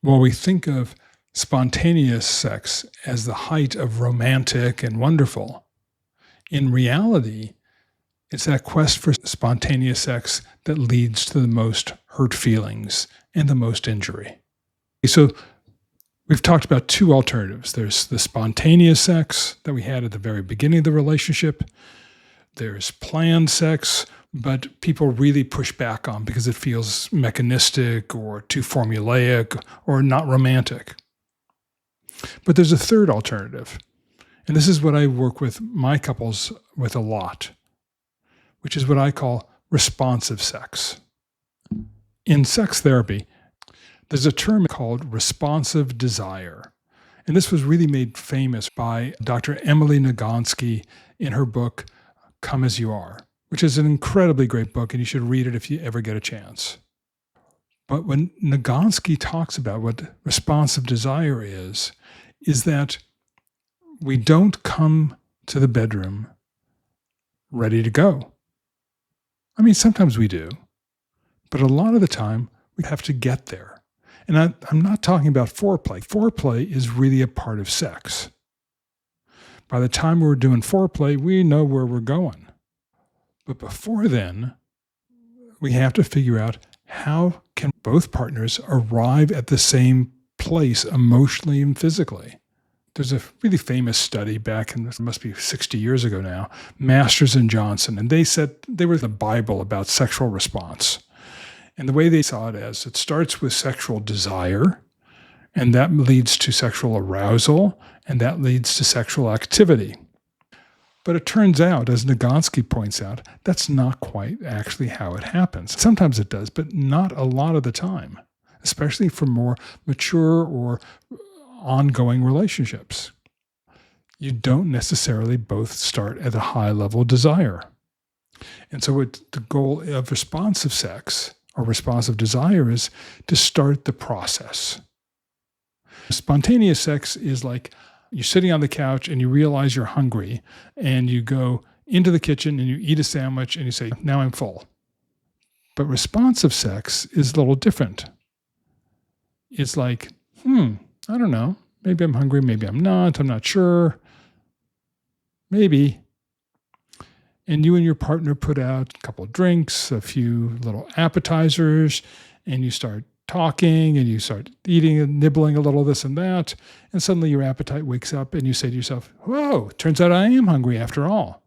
While we think of spontaneous sex as the height of romantic and wonderful, in reality, it's that quest for spontaneous sex that leads to the most hurt feelings and the most injury. So we've talked about two alternatives. There's the spontaneous sex that we had at the very beginning of the relationship. There's planned sex, but people really push back on because it feels mechanistic or too formulaic or not romantic. But there's a third alternative, and this is what I work with my couples with a lot, which is what I call responsive sex. In sex therapy, there's a term called responsive desire. And this was really made famous by Dr. Emily Nagoski in her book, Come As You Are, which is an incredibly great book, and you should read it if you ever get a chance. But when Nagoski talks about what responsive desire is that we don't come to the bedroom ready to go. I mean, sometimes we do, but a lot of the time we have to get there. And I'm not talking about foreplay. Foreplay is really a part of sex. By the time we're doing foreplay, we know where we're going. But before then, we have to figure out how can both partners arrive at the same place emotionally and physically. There's a really famous study back in, it must be 60 years ago now, Masters and Johnson, and they said they were the Bible about sexual response. And the way they saw it as, it starts with sexual desire, and that leads to sexual arousal, and that leads to sexual activity. But it turns out, as Nagoski points out, that's not quite actually how it happens. Sometimes it does, but not a lot of the time, especially for more mature or ongoing relationships. You don't necessarily both start at a high level of desire. And so the goal of responsive sex or responsive desire is to start the process. Spontaneous sex is like you're sitting on the couch and you realize you're hungry and you go into the kitchen and you eat a sandwich and you say, now I'm full. But responsive sex is a little different. It's like, I don't know. Maybe I'm hungry, maybe I'm not sure. Maybe. And you and your partner put out a couple of drinks, a few little appetizers, and you start talking and you start eating and nibbling a little this and that. And suddenly your appetite wakes up and you say to yourself, whoa, turns out I am hungry after all.